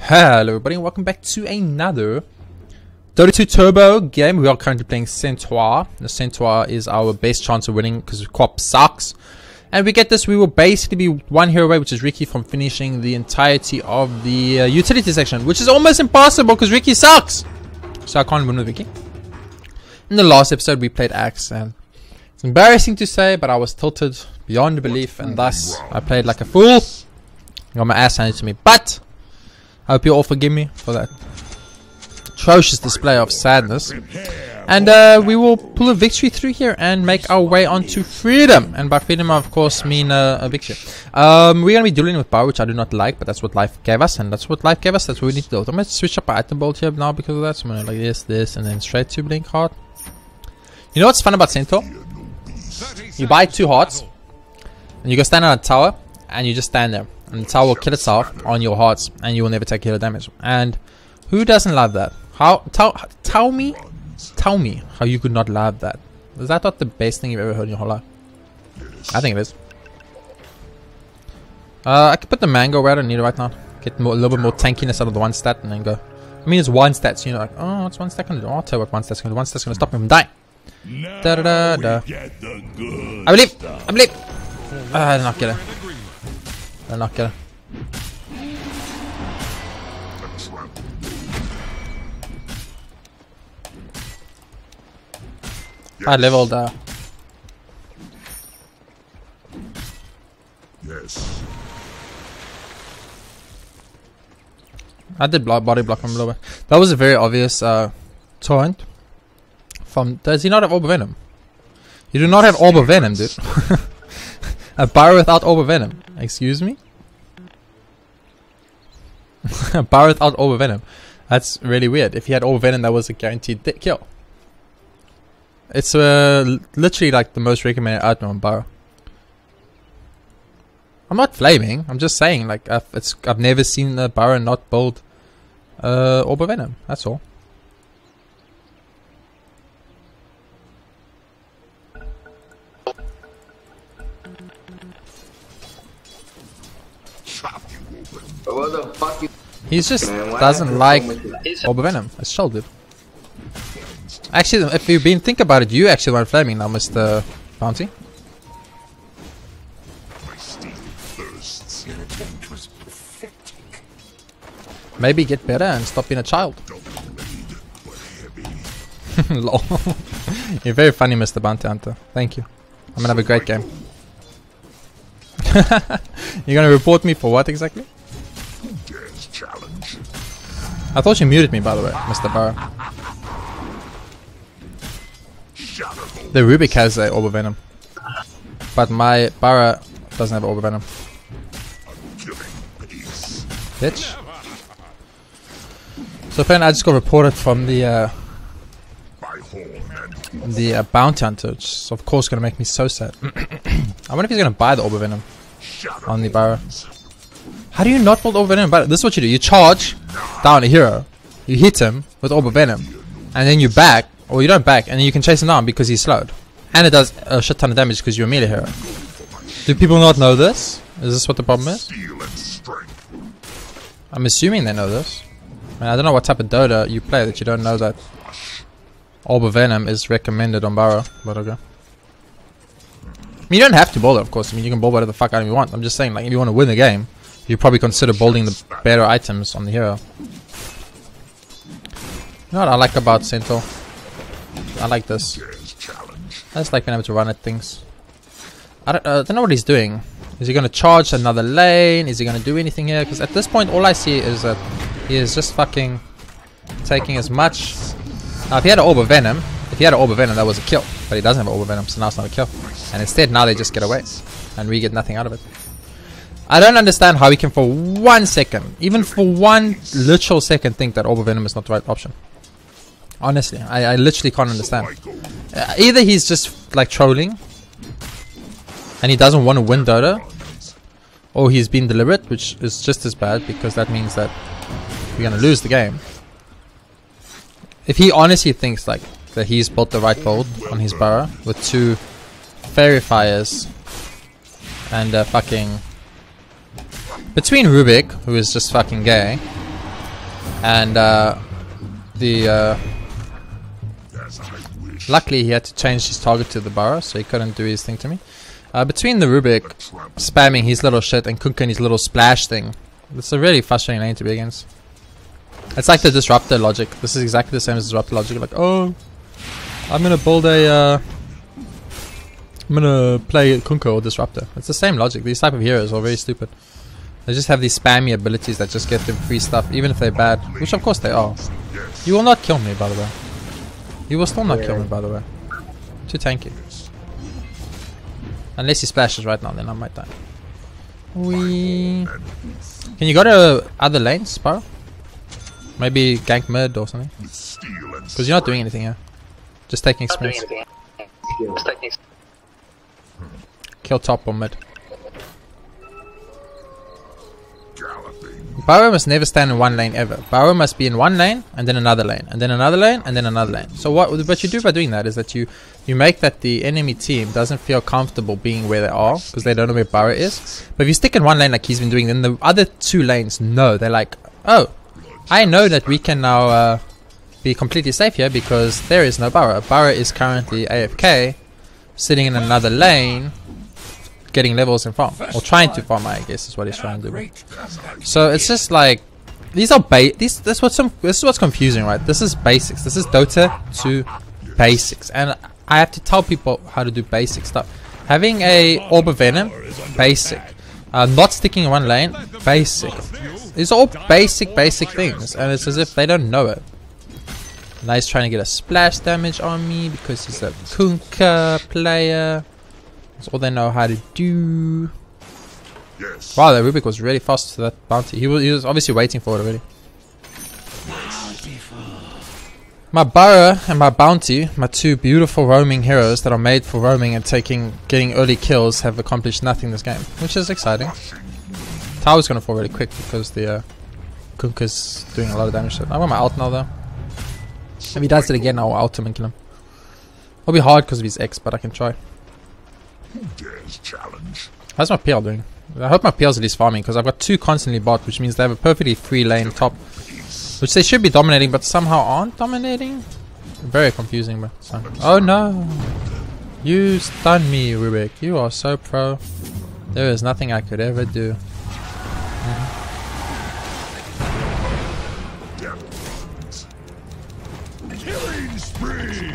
Hello everybody and welcome back to another Dota 2 Turbo game. We are currently playing CENTAUR. The CENTAUR is our best chance of winning because co-op sucks. And we get this, we will basically be one hero away, which is Ricky, from finishing the entirety of the utility section, which is almost impossible because Ricky sucks. So I can't win with Ricky. In the last episode we played Axe and it's embarrassing to say, but I was tilted beyond belief and thus I played like a fool. Got my ass handed to me, but I hope you all forgive me for that atrocious display of sadness. And we will pull a victory through here and make our way onto freedom. And by freedom I of course mean a victory. We're going to be dealing with power, which I do not like, but that's what life gave us. And that's what life gave us, that's what we need to do. I'm going to switch up our item bolt here now because of that. So I'm going to like this, and then straight to blink heart. You know what's fun about CENTAUR? You buy 2 hearts and you go stand on a tower and you just stand there. And the tower will kill itself on your hearts and you will never take hero damage. And who doesn't love that? How? Tell me how you could not love that. Is that not the best thing you've ever heard in your whole life? I think it is. I could put the mango where I don't need it right now. Get a little bit more tankiness out of the 1 stat and then go. I mean it's 1 stat, so you're like, oh, what's 1 stat gonna do? I'll tell you what 1 stat's gonna do. 1 stat's gonna stop me from dying. Da da da da. I believe. I did not get it. I did not get it. I leveled yes. I did body block him a little bit. That was a very obvious taunt from. Does he not have Orb of Venom? You do not have Orb of Venom, dude. A bar without Orb of Venom. Excuse me? A bar without Orb of Venom. That's really weird. If he had Orb of Venom, that was a guaranteed kill. It's literally like the most recommended item on Burrow. I'm not flaming. I'm just saying, like I've never seen a Burrow not build Orb of Venom. That's all. What the fuck? He just doesn't like Orb of Venom. It's chill, dude. Actually, if you've been thinking about it, you actually weren't flaming now, Mr. Bounty. Maybe get better and stop being a child. Lol. You're very funny, Mr. Bounty Hunter. Thank you. I'm gonna have a great game. You're gonna report me for what exactly? I thought you muted me, by the way, Mr. Barrow. The Rubik has a Orb of Venom, but my Barra doesn't have Orb of Venom. Bitch. So apparently I just got reported from the Bounty Hunter, which is of course gonna make me so sad. I wonder if he's gonna buy the Orb of Venom on the Barra. How do you not build Orb of Venom? This is what you do. You charge down a hero, you hit him with Orb of Venom, and then you back. Or you don't back, and then you can chase him down because he's slowed. And it does a shit ton of damage because you're a melee hero. Do people not know this? Is this what the problem is? I'm assuming they know this. I mean, I don't know what type of Dota you play that you don't know that Orb of Venom is recommended on Barrow, but okay. I mean, you don't have to build it, of course. I mean, you can build whatever the fuck item you want. I'm just saying, like, if you want to win the game, you probably consider building the better items on the hero. You know what I like about CENTAUR? I like this. I just like being able to run at things. I don't know what he's doing. Is he going to charge another lane? Is he going to do anything here? Because at this point all I see is that he is just fucking taking as much. Now if he had an Orb of Venom, that was a kill. But he doesn't have an Orb of Venom, so now it's not a kill. And instead now they just get away. And we get nothing out of it. I don't understand how he can for 1 second, even for 1 literal second, think that Orb of Venom is not the right option. Honestly, I literally can't understand. Either he's just like trolling and he doesn't want to win Dota, or he's been deliberate, which is just as bad because that means that we're going to lose the game. If he honestly thinks like that he's built the right build on his Burrow with 2 Fairy Fires and fucking between Rubik, who is just fucking gay, And luckily he had to change his target to the burrow, so he couldn't do his thing to me. Between the Rubik spamming his little shit and Kunkka and his little splash thing, it's a really frustrating lane to be against. It's like the disruptor logic. This is exactly the same as disruptor logic. Like, oh, I'm gonna build a I'm gonna play Kunkka or disruptor. It's the same logic. These type of heroes are very stupid. They just have these spammy abilities that just get them free stuff, even if they're bad, which of course they are. You will not kill me, by the way. You will still not kill me, by the way. Too tanky. Unless he splashes right now, then I might die. Wee. Can you go to other lanes, Sparrow? Maybe gank mid or something? Because you're not doing anything here. Just taking experience. Kill top or mid. Burrow must never stand in one lane ever. Burrow must be in one lane and then another lane and then another lane and then another lane. So what you do by doing that is that you make that the enemy team doesn't feel comfortable being where they are because they don't know where Burrow is. But if you stick in one lane like he's been doing, then the other two lanes know. They're like, oh, I know that we can now be completely safe here because there is no Burrow. Burrow is currently AFK, sitting in another lane, getting levels and farm, or trying to farm, I guess is what he's trying to do. So it's just like these are this is what's confusing, right? This is basics. This is Dota 2 basics, and I have to tell people how to do basic stuff. Having a Orb of Venom, basic. Not sticking in one lane, basic. These are all basic things, and it's as if they don't know it. Now he's trying to get a splash damage on me because he's a Kunkka player. That's all they know how to do. Yes. Wow, that Rubik was really fast to that bounty. He was obviously waiting for it already. My Burrow and my Bounty, my two beautiful roaming heroes that are made for roaming and getting early kills, have accomplished nothing this game, which is exciting. Tower's gonna fall really quick because the Kunkka's doing a lot of damage to it. I want my ult now though. If he does it again, I'll ult him and kill him. It'll be hard because of his X, but I can try. How's my PL doing? I hope my PL's at least farming because I've got two constantly bot, which means they have a perfectly free lane top, which they should be dominating but somehow aren't dominating. Very confusing, but so. Oh no! You stunned me, Rubik. You are so pro. There is nothing I could ever do. Killing spree.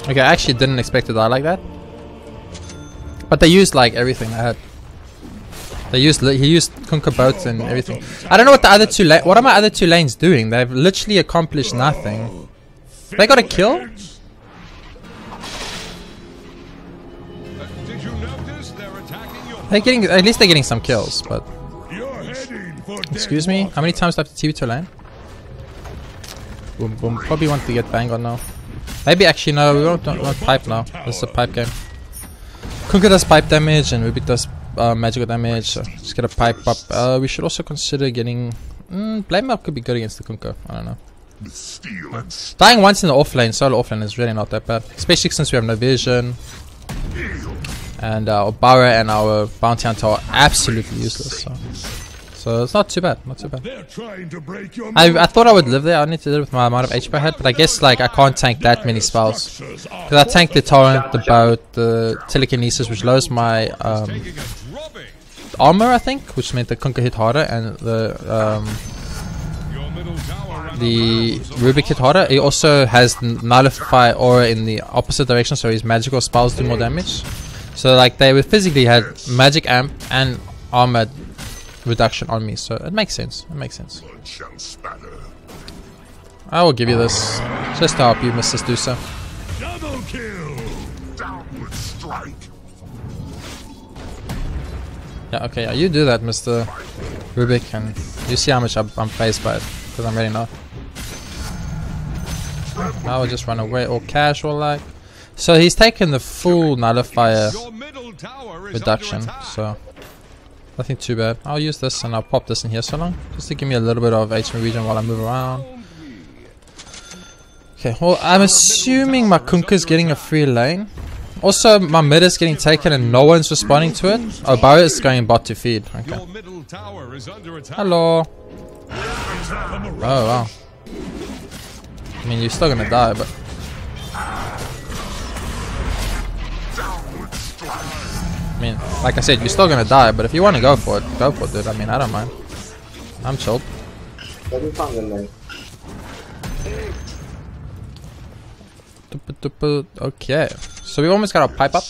Okay, I actually didn't expect to die like that. But they used like everything I had. He used Kunkka boats and everything. I don't know what the other two what are my other two lanes doing? They've literally accomplished nothing. They got a kill? They're getting, at least they're getting some kills, but excuse me, how many times do I have to TP to a lane? Boom boom. Probably want to get bang on now. Maybe actually no, we don't want pipe now. This is a pipe game. Kunkka does pipe damage and Rubik does magical damage, so just get a pipe up. We should also consider getting Blame Up could be good against the Kunkka, I don't know. Dying once in the offlane, solo offlane is really not that bad. Especially since we have no vision. And our Burrow and our Bounty Hunter are absolutely useless. So it's not too bad, not too bad. I thought I would live there. I need to live with my amount of HP I had, but I guess like I can't tank that many spells. Because I tanked the Torrent, the Boat, the Telekinesis, which lowers my armor, I think, which meant the Kunkka hit harder, and the Rubik hit harder. He also has Nullify Aura in the opposite direction, so his magical spells do more damage. So like they would physically had magic amp and armor reduction on me, so it makes sense. It makes sense. I will give you this just to help you, Mr. Stusa. Double kill. Downward strike. Yeah, okay, yeah, you do that, Mr. Rubik, and you see how much I'm phased by it, because I'm ready now. I will just run away all casual like. So he's taken the full nullifier reduction, so nothing too bad. I'll use this and I'll pop this in here so long, just to give me a little bit of HP region while I move around. Okay, well I'm assuming my Kunkka's getting a free lane. Also, my mid is getting taken and no one's responding to it. Oh, Barrow is going bot to feed. Okay. Hello. Oh, wow. I mean, you're still gonna die, but... I mean, like I said, you're still gonna die, but if you want to go for it, dude. I mean, I don't mind. I'm chilled. Okay, so we almost got our pipe up.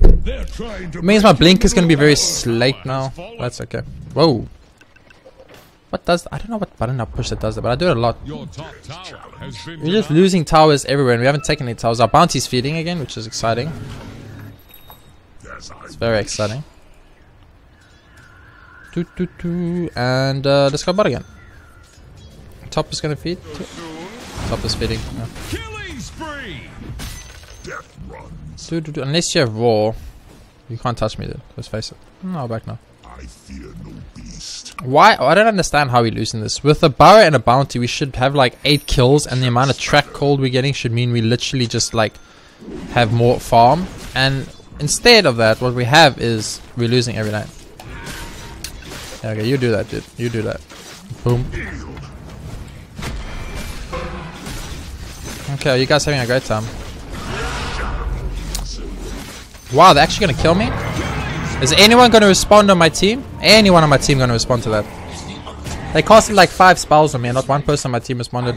It means my blink is gonna be very late now. That's okay. Whoa. What does... I don't know what button I push that does that, but I do it a lot. We're just losing towers everywhere and we haven't taken any towers. Our bounty's feeding again, which is exciting. It's very exciting. And let's go bot again. Top is gonna feed. Top is feeding. Yeah. Unless you have raw, you can't touch me, dude. Let's face it. No, back now. Why? Oh, I don't understand how we're losing this. With a burrow and a bounty, we should have like 8 kills, and the amount of track gold we're getting should mean we literally just like have more farm. And instead of that, what we have is we're losing every night. Okay, you do that, dude. You do that. Boom. Okay, you guys having a great time. Wow, they're actually gonna kill me? Is anyone gonna respond on my team? Anyone on my team gonna respond to that? They casted like 5 spells on me and not one person on my team responded.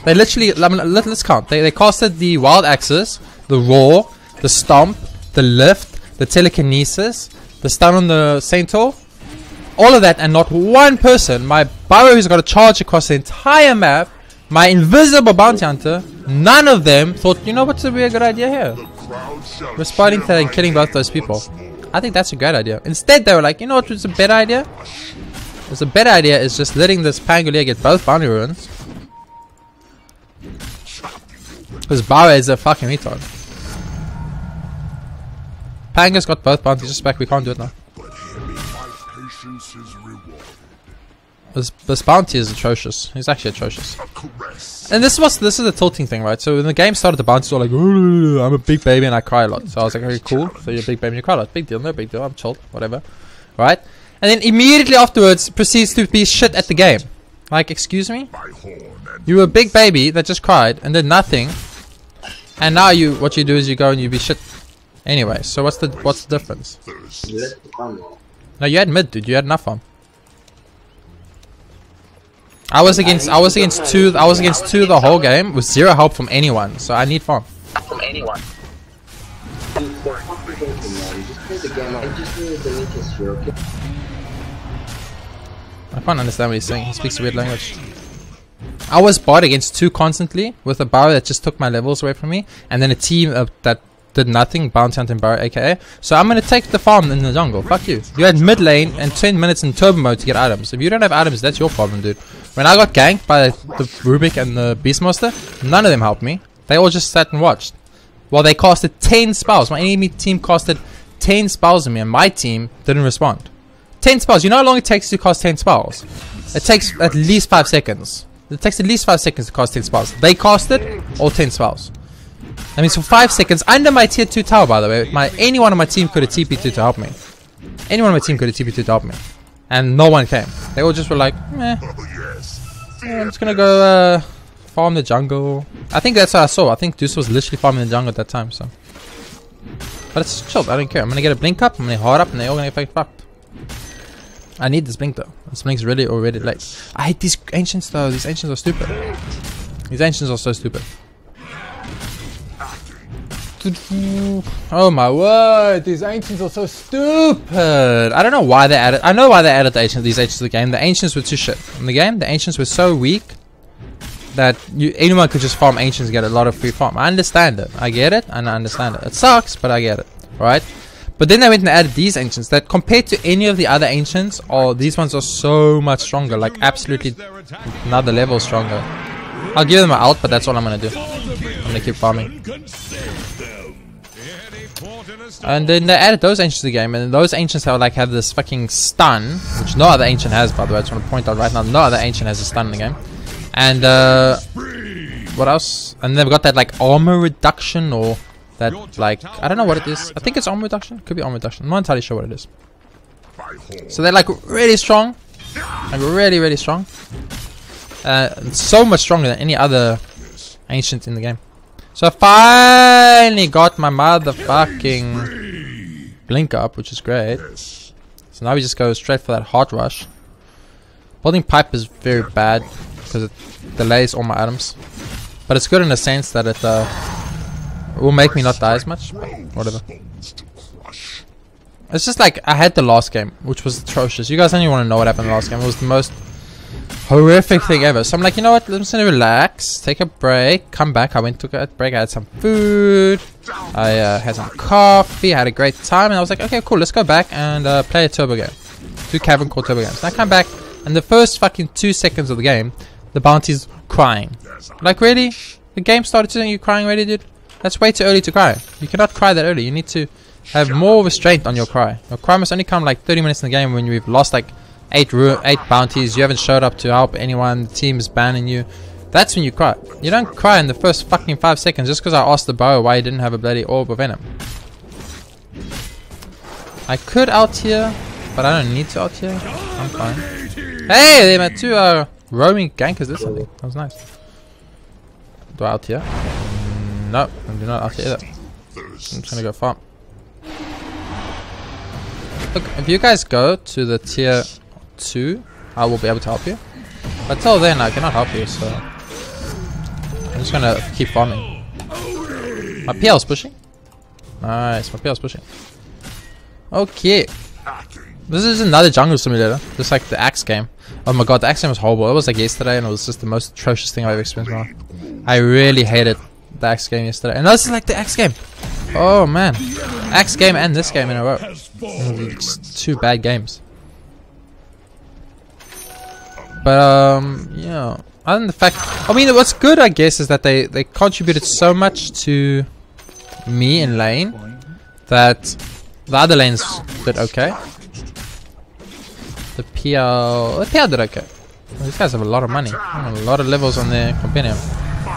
They literally, let's count. They casted the Wild Axes, the Roar, the Stomp, the Lift, the Telekinesis, the Stun on the Centaur. All of that and not one person. My Burrow who's got a charge across the entire map. My invisible bounty hunter. None of them thought, you know what's a really good idea here? Responding to that and killing both those people. I think that's a great idea. Instead they were like, you know what was a better idea? What's a better idea is just letting this Pangolier get both bounty ruins. Because Barrow is a fucking retard. Panga's got both bounties just back, we can't do it now. This bounty is atrocious. He's actually atrocious. And this is the tilting thing, right? So when the game started, the bounties were like, I'm a big baby and I cry a lot. So I was like, okay, cool. So you're a big baby and you cry a lot. Big deal, no big deal. I'm chilled, whatever. Right? And then immediately afterwards proceeds to be shit at the game. Like, excuse me? You were a big baby that just cried and did nothing. And now what you do is you go and you be shit. Anyway, so what's the difference? No, you had mid, dude. You had enough farm. I was against 2 the whole game with 0 help from anyone, so I need farm. I can't understand what he's saying. He speaks a weird language. I was bot against 2 constantly with a Burrow that just took my levels away from me, and then a team that did nothing, bounty hunting Burrow, aka. So I'm gonna take the farm in the jungle. Fuck you. You had mid lane and 10 minutes in turbo mode to get items. If you don't have items, that's your problem, dude. When I got ganked by the Rubik and the Beastmaster, none of them helped me. They all just sat and watched. Well, they casted 10 spells. My enemy team casted 10 spells on me, and my team didn't respond. 10 spells. You know how long it takes to cast 10 spells? It takes at least 5 seconds. It takes at least 5 seconds to cast 10 spells. They casted all 10 spells. I mean, so 5 seconds under my tier 2 tower, by the way. Anyone on my team could have TP2 to help me. Anyone on my team could have TP2 to help me. And no one came. They all just were like, meh. Yeah, I'm just gonna go farm the jungle. I think that's what I saw. I think Deuce was literally farming the jungle at that time, so. But it's chilled, I don't care. I'm gonna get a blink up, I'm gonna hard up, and they're all gonna get fucked. I need this blink though. This blink's really already late. I hate these ancients though. These ancients are stupid. These ancients are so stupid. Oh my word, these ancients are so stupid. I don't know why they added. I know why they added these ancients to the game. The ancients were too shit in the game. The ancients were so weak that anyone could just farm ancients and get a lot of free farm. I understand it. I get it, and I understand it. It sucks, but I get it. Right? But then they went and added these ancients that, compared to any of the other ancients, these ones are so much stronger. Like absolutely another level stronger. I'll give them an ult, but that's all I'm gonna do. I'm gonna keep farming. And then they added those ancients to the game, and those ancients have this fucking stun, which no other ancient has, by the way. I just want to point out right now, no other ancient has a stun in the game. And what else? And they've got that like armor reduction or that, like, I don't know what it is. I think it's armor reduction. Could be armor reduction. I'm not entirely sure what it is. So they're like really strong. Like really strong. So much stronger than any other ancient in the game. So I finally got my motherfucking blink up, which is great. So now we just go straight for that heart rush. Building pipe is very bad because it delays all my items. But it's good in the sense that it will make me not die as much. But whatever. It's just like I had the last game, which was atrocious. You guys don't even want to know what happened in the last game. It was the most horrific thing ever. So I'm like, you know what? I'm just gonna relax, take a break, come back. I went to a break. I had some food. I had some coffee. I had a great time, and I was like, okay, cool. Let's go back and play a turbo game. 2 Cavern Crawl turbo games. And I come back, and the first fucking 2 seconds of the game, the bounty's crying. Like, really? The game started saying you crying already, dude? That's way too early to cry. You cannot cry that early. You need to have more restraint on your cry. Your cry must only come like 30 minutes in the game when you've lost like 8 bounties, you haven't showed up to help anyone, the team is banning you. That's when you cry. You don't cry in the first fucking 5 seconds just because I asked the bow why he didn't have a bloody orb of venom. I could out here, but I don't need to out here. I'm fine. Hey, they met 2 roaming gankers this, I think. That was nice. Do I out here? No, I do not out here either. I'm just gonna go farm. Look, if you guys go to the tier 2, I will be able to help you. But till then, I cannot help you, so I'm just gonna keep farming. My PL's pushing. Nice, my PL's pushing. Okay. This is another jungle simulator, just like the Axe game. Oh my god, the Axe game was horrible. It was like yesterday, and it was just the most atrocious thing I've ever experienced in my life. I really hated the Axe game yesterday. And this is like the Axe game. Oh man. Axe game and this game in a row. Just 2 bad games. But yeah. Other than the fact, I mean, what's good, I guess, is that they contributed so much to me in lane that the other lanes did okay. The PL did okay. These guys have a lot of money, a lot of levels on their compendium.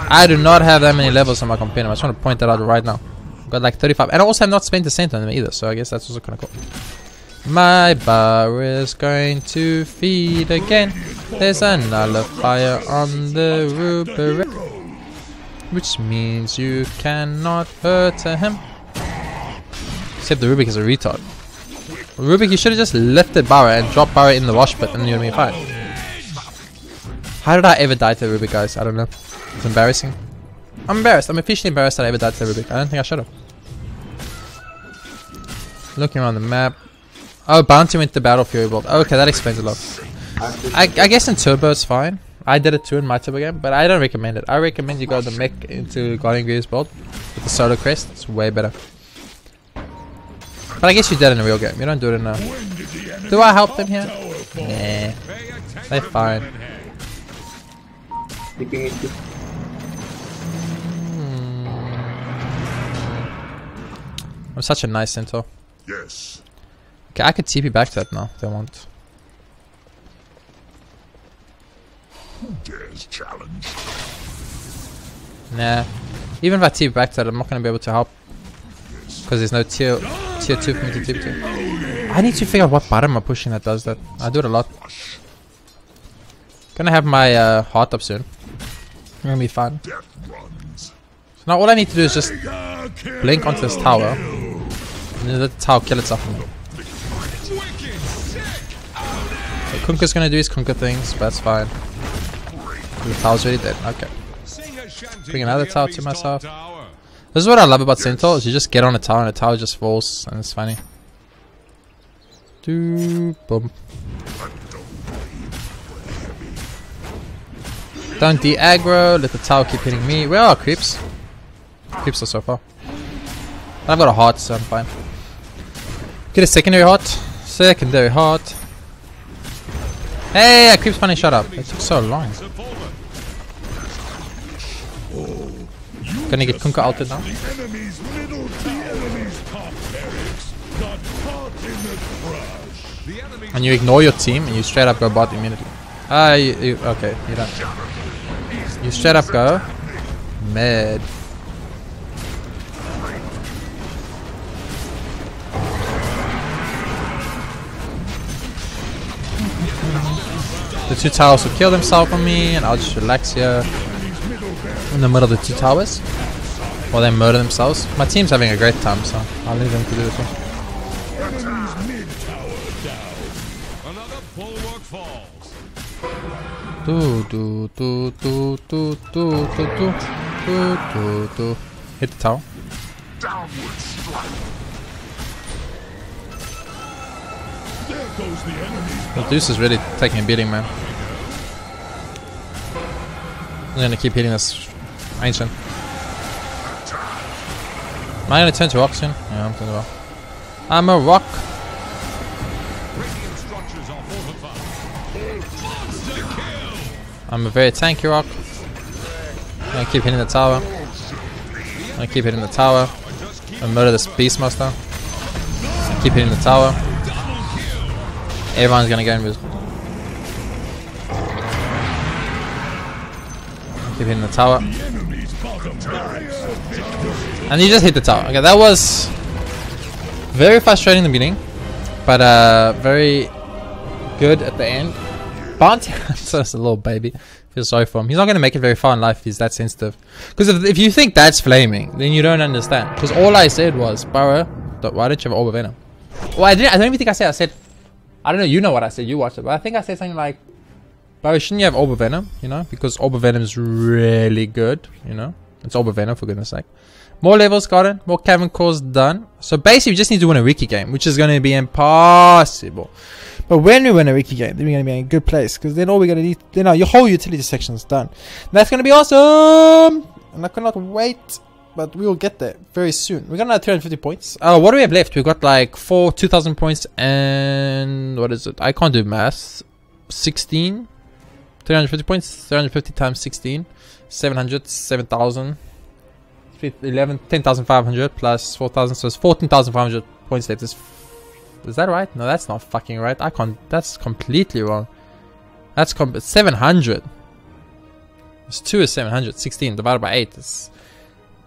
I do not have that many levels on my compendium. I just want to point that out right now. I've got like 35, and I also have not spent a cent on them either, so I guess that's also kind of cool. My bar is going to feed again. There's a nullifier on the rubric, which means you cannot hurt him. Except the Rubik is a retard. Rubik, you should have just lifted Barra and dropped Barra in the wash pit, and you'd be fine. How did I ever die to the Rubik, guys? I don't know. It's embarrassing. I'm embarrassed. I'm officially embarrassed that I ever died to the Rubik. I don't think I should have. Looking around the map. Oh, Bounty went to Battle Fury build. Okay, that explains a lot. I guess in Turbo it's fine. I did it too in my Turbo game, but I don't recommend it. I recommend you go the mech into Guardian Greaves build with the Solo Crest. It's way better. But I guess you did it in a real game. You don't do it in a... Do I help them here? Nah. They're fine. I'm such a nice centaur. Yes. Okay, I could TP back to that now if they want. Who dares challenge? Nah. Even if I TP back to that, I'm not going to be able to help. Because there's no tier 2 for me to TP to. I need to figure out what button I'm pushing that does that. I do it a lot. Gonna have my heart up soon. Gonna be fun. So now all I need to do is just blink onto this tower. And then let the tower kill itself for me. So Kunka's gonna do his Kunka things, but that's fine. The tower's already dead. Okay. Bring another tower to myself. This is what I love about Centaur, is you just get on a tower and the tower just falls, and it's funny. Boom. Don't de-aggro, let the tower keep hitting me. Where are creeps? Creeps are so far. But I've got a heart, so I'm fine. Get a secondary heart. Secondary heart. Hey, creeps finally shut up. It took so long. Gonna get Kunka ulted now. And you ignore your team and you straight up go bot immediately. Okay, you don't. You straight up go mid. The 2 towers will kill themselves on me, and I'll just relax here in the middle of the 2 towers while they murder themselves. My team's having a great time, so I'll leave them to do this one. Hit the tower. The Deuce is really taking a beating, man. I'm gonna keep hitting this ancient. Am I gonna turn to rock soon? Yeah, I'm turning to rock. I'm a rock. I'm a very tanky rock. I'm gonna keep hitting the tower. I'm gonna keep hitting the tower. I'm gonna murder this beastmaster. Keep hitting the tower. Everyone's gonna go invisible. Keep hitting the tower. And you just hit the tower. Okay, that was very frustrating in the beginning, but very good at the end. Bounty Hunter's a little baby. Feel sorry for him. He's not going to make it very far in life if he's that sensitive. Because if you think that's flaming, then you don't understand. Because all I said was, Burrow, why don't you have Orb of Venom? Well, I don't even think I said, I don't know, you know what I said, you watched it. But I think I said something like, Burrow, shouldn't you have Orb of Venom? You know, because Orb of Venom is really good, you know. It's Orb of Venom, for goodness sake. More levels gotten, more cavern crawls done. So basically, we just need to win a wiki game, which is going to be impossible. But when we win a wiki game, then we're going to be in a good place. Because then all we're going to need, you know, your whole utility section is done. And that's going to be awesome! And I cannot wait. But we will get there very soon. We got another 350 points. What do we have left? We've got like 2,000 points and... what is it? I can't do math. 16? 350 points. 350 times 16. 700. 7,000. 11. 10,500 plus 4,000. So it's 14,500 points left. Is that right? No, that's not fucking right. I can't. That's completely wrong. That's 700. It's 2 is 700. 16 divided by 8 is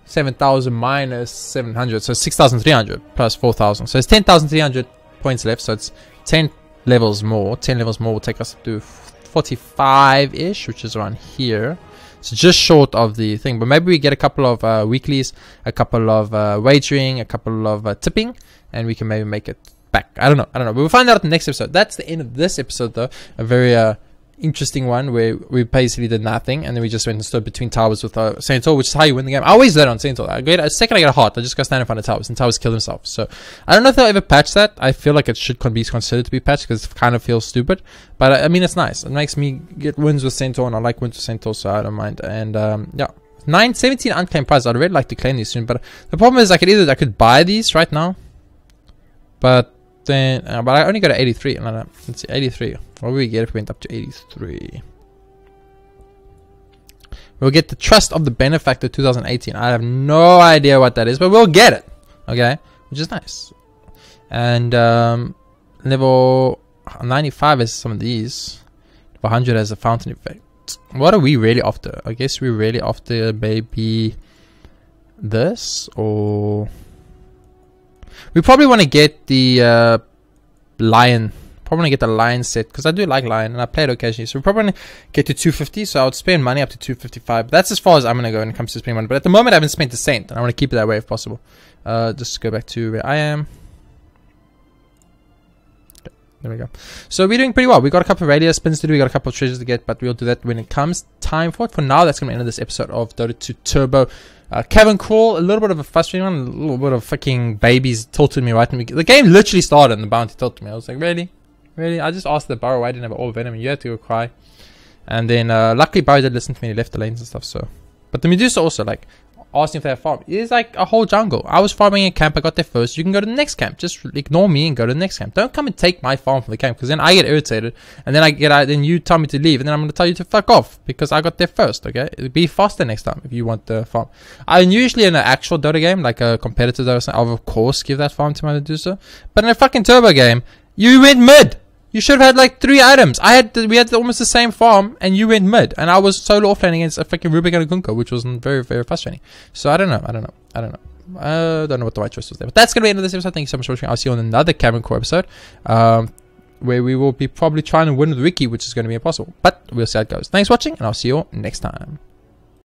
7,000 minus 700. So 6,300 plus 4,000. So it's 10,300 points left. So it's 10 levels more. 10 levels more will take us to 45-ish, which is around here. So just short of the thing. But maybe we get a couple of weeklies, a couple of wagering, a couple of tipping, and we can maybe make it back. I don't know. But we'll find out in the next episode. That's the end of this episode, though. A very interesting one where we basically did nothing, and then we just went and stood between towers with Centaur, which is how you win the game. I always do that on Centaur. The second I get a heart, I just go stand in front of towers, and towers kill themselves. So I don't know if they'll ever patch that. I feel like it should be considered to be patched because it kind of feels stupid. But I mean, it's nice. It makes me get wins with Centaur, and I like wins with Centaur, so I don't mind. And yeah, 917 unclaimed prizes. I'd really like to claim these soon, but the problem is I could buy these right now, but then but I only got to 83. No, let's see, 83. What would we get if we went up to 83? We'll get the Trust of the Benefactor 2018. I have no idea what that is, but we'll get it. Okay, which is nice. And level 95 is some of these. Level 100 has a fountain effect. What are we really after? I guess we're really after maybe this, or we probably want to get the lion. Probably want to get the lion set because I do like lion and I play it occasionally. So we probably want to get to 250. So I would spend money up to 255. That's as far as I'm going to go when it comes to spending money. But at the moment, I haven't spent a cent, and I want to keep it that way if possible. Just go back to where I am. Okay, there we go. So we're doing pretty well. We got a couple of radio spins to do. We got a couple of treasures to get, but we'll do that when it comes time for it. For now, that's going to end this episode of Dota 2 Turbo. Cavern Crawl, a little bit of a frustrating one. A little bit of fucking babies tilted me right in the game. Literally started and the bounty tilted me. I was like, really? Really? I just asked the Burrow why I didn't have all Venom and you had to go cry. And then luckily Burrow did listen to me. He left the lanes and stuff. So, but the Medusa also like asking if they have farm. It's like a whole jungle. I was farming a camp. I got there first. You can go to the next camp. Just ignore me and go to the next camp. Don't come and take my farm from the camp because then I get irritated and then I get out. Then you tell me to leave and then I'm going to tell you to fuck off because I got there first. Okay, be faster next time if you want the farm. I usually in an actual Dota game like a competitive Dota, I'll of course give that farm to my Medusa. But in a fucking turbo game, you went mid. You should have had like 3 items. We had almost the same farm, and you went mid, and I was solo offlane against a freaking Rubik and a Gunko, which was very, very frustrating. So I don't know. I don't know what the right choice was there. But that's gonna be the end of this episode. Thank you so much for watching. I'll see you on another Cavern Crawl episode. where we will be probably trying to win with Ricky, which is going to be impossible. But we'll see how it goes. Thanks for watching, and I'll see you all next time.